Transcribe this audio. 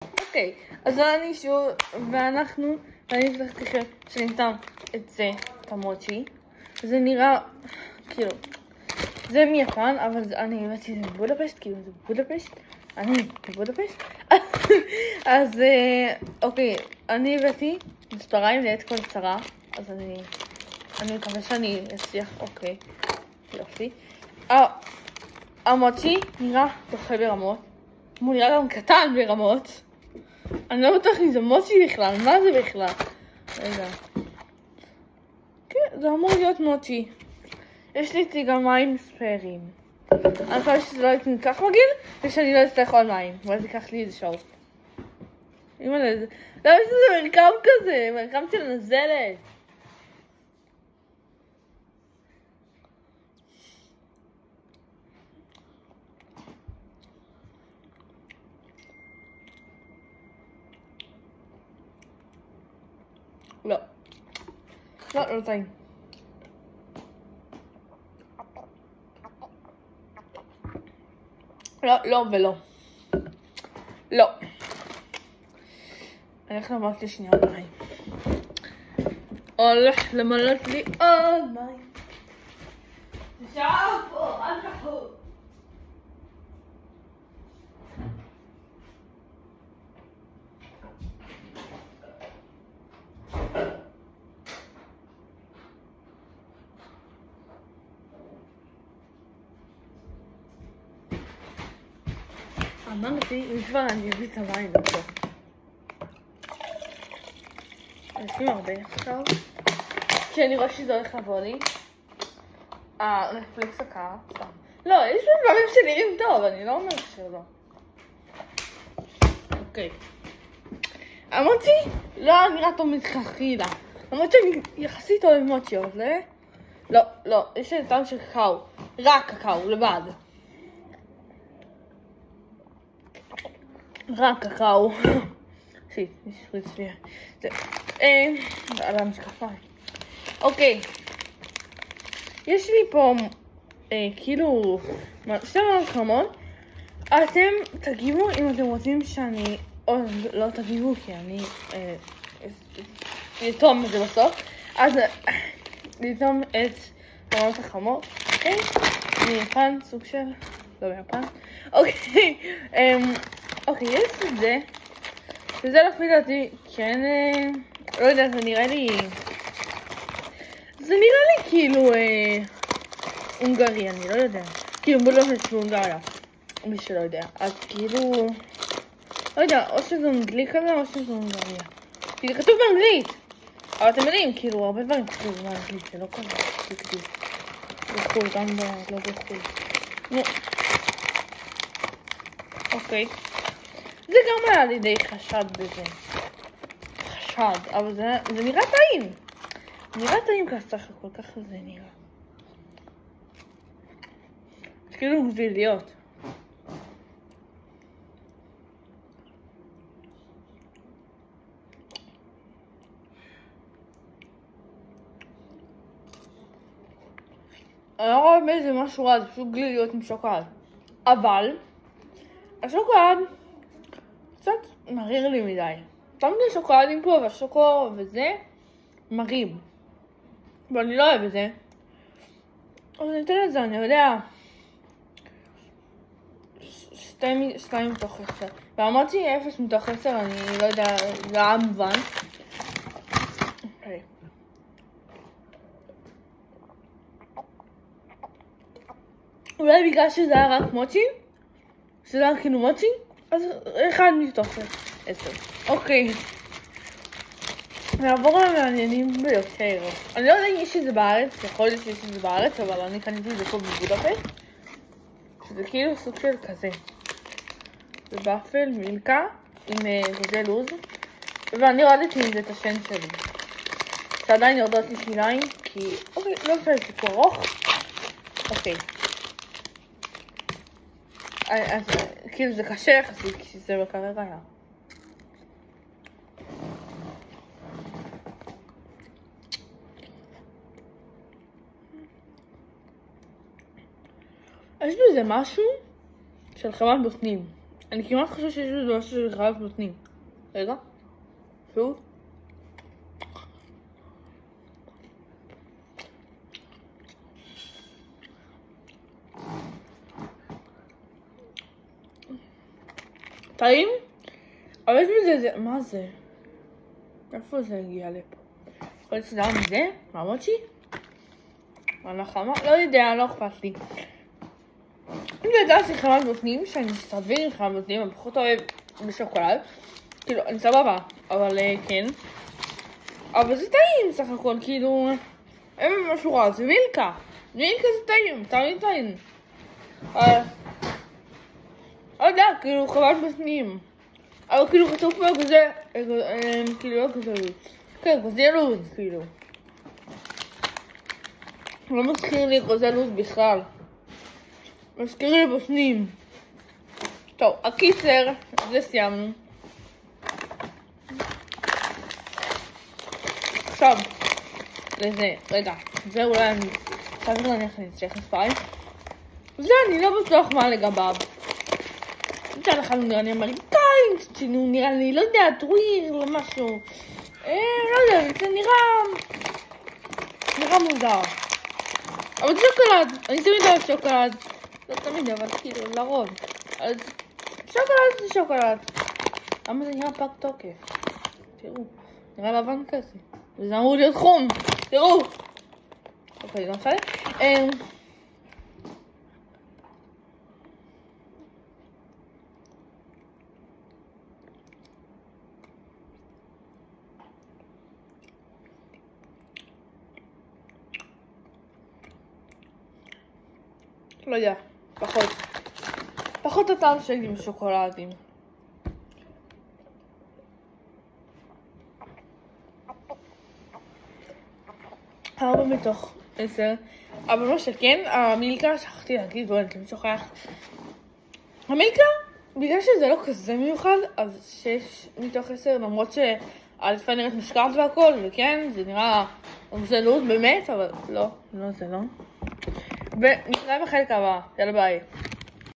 אוקיי, אז אני שוב, ואני הבטחתי לכם שניתן את זה, את המוצ'י. זה נראה, כאילו, זה מיפן, אבל אני הבאתי את זה בבודפשט, כאילו זה בבודפשט. אני בבודפשט. אז אוקיי, אני הבאתי מספריים ליד כל צרה, אז אני מקווה שאני אצליח, אוקיי, יופי. המוצ'י נראה דוחה ברמות, הוא נראה גם קטן ברמות. אני לא בטוח אם זה מוצ'י בכלל, מה זה בכלל? רגע. כן, זה אמור להיות מוצ'י. יש לי איתי גם מים ספיירים. אני חושבת שזה לא הייתי כך מגעיל, ושאני לא אצטרך עוד מים, ואז ייקח לי איזה שעות. למה שזה מרקם כזה? מרקם של נזלת. לא. לא טעים. לא ולא. לא. אני הולך למלות לי שנייה עוד מים. הולך למלות לי עוד מים. תשאר פה, אל תחו. אמרתי, אם כבר אני אביא את המים לפה. אני אשים הרבה עכשיו, כי אני רואה שזה הולך לבוא לי. רפלקס הקר, סתם. לא, יש לי דברים שנראים טוב, אני לא אומרת שלא. אוקיי. המוצ'י לא נראה טוב מתחילה. למרות שאני יחסית אוהב מוצ'י, אבל לא, יש לי טעם של קקאו. רק קקאו, לבד. רק קקאו. שיט, נשפריץ לי. על המשקפיים. אוקיי. יש לי פה, כאילו, שתי מלחמות. אתם תגיבו אם אתם רוצים שאני, או לא תגיבו כי אני אטום את זה בסוף. אז לטום את מלחמות החמות. אוקיי? מיפן, סוג של, לא מיפן. אוקיי. אוקיי, יש את זה. וזה לפי דעתי, כן, לא יודע, זה נראה לי כאילו הונגרי, אני לא יודע. כאילו בודפשט בהונגריה, מי שלא יודע. אז כאילו, לא יודע, או שזה אנגלי כזה או שזה הונגריה. כי זה כתוב באנגלית. אבל אתם יודעים, כאילו, הרבה דברים כתוב באנגלית, זה לא כזה כתוב. בחול, גם לא בחול. נו. אוקיי. זה גם היה לי די חשד בזה. אבל זה נראה טעים. נראה טעים כסך הכל, ככה זה נראה. זה כאילו גביליות. אני לא רואה באיזה משהו רע, זה פשוט גליליות עם שוקולד. אבל השוקולד קצת מריר לי מדי. שמתי שוקולדים פה והשוקו וזה מרים. ואני לא אוהב את זה. אז אני אתן את זה, אני יודע. 2 מתוך 10. ואמרתי 0 מתוך 10, אני לא יודע, זה היה מובן. אוקיי. אולי בגלל שזה היה רק מוצ'י? שזה היה כאילו מוצ'י? אז 1 מתוך 10. אוקיי. נעבור למעניינים ביותר. אני לא יודע אם יש את זה בארץ, יכול להיות שיש את זה בארץ, אבל אני קניתי את זה פה בבודפשט. זה כאילו סוג של כזה. זה ופל, מילקה, עם רוזי לוז. ואני הורדתי עם זה את השן שלי. שעדיין יורדות לי שיניים, כי... אוקיי, לא עושה את זה פה ארוך. אוקיי. אז כאילו זה קשה יחסית, כי זה כרגע היה. יש בזה משהו של חמת בוטנים. אני כמעט חושב שיש בזה משהו של חלב נותנים. רגע. שוב. טעים? אבל יש בזה, מה זה? איפה זה הגיע לפה? יכול להיות שזה מזה? מהמוצ'י? מה חמה? לא יודע, לא אכפת לי. אם זה יודע שחלב נותנים, שאני סביר עם חלב נותנים, אני פחות אוהב בשוקולד. כאילו, אני סבבה, אבל כן. אבל זה טעים סך הכל, כאילו, אין משהו רע, זה מילקה. מילקה זה טעים, טעים. לא יודע, כאילו, חלב נותנים. אבל כאילו כתוב פה כזה, כאילו לא כזה לוז. כן, כזה לוז, כאילו. לא מזכיר לי כזה לוז בכלל. מזכיר לי בפנים. טוב, הקיצר, זה סיימנו. עכשיו, לזה, רגע, זה אולי אני סביר להניח אני צריך לספיים. זה אני לא בטוח מה לגביו. מצד אחד הוא נראה לי אמריקאי, הוא נראה לי, לא יודע, טוויר או משהו. לא יודע, זה נראה מוזר. אבל זה שוקולד, אני תמיד אוהב שוקולד. לא תמיד, אבל כאילו, לרוב. אז שוקולד זה שוקולד. למה זה נראה פג תוקף? תראו, נראה לבן כזה. וזה אמור להיות חום, תראו. אוקיי, לא משנה. לא יודע, פחות הטעם שלי עם שוקולדים. 4 מתוך 10. אבל מה שכן, המילקה, שכחתי להגיד, בואי אני שוכח. המילקה, בגלל שזה לא כזה מיוחד, אז 6 מתוך 10, למרות שהלפה נראית משקעת והכל, וכן, זה נראה זה לוז באמת, אבל לא, זה לא. ונתראה בחלק הבא, יאללה ביי.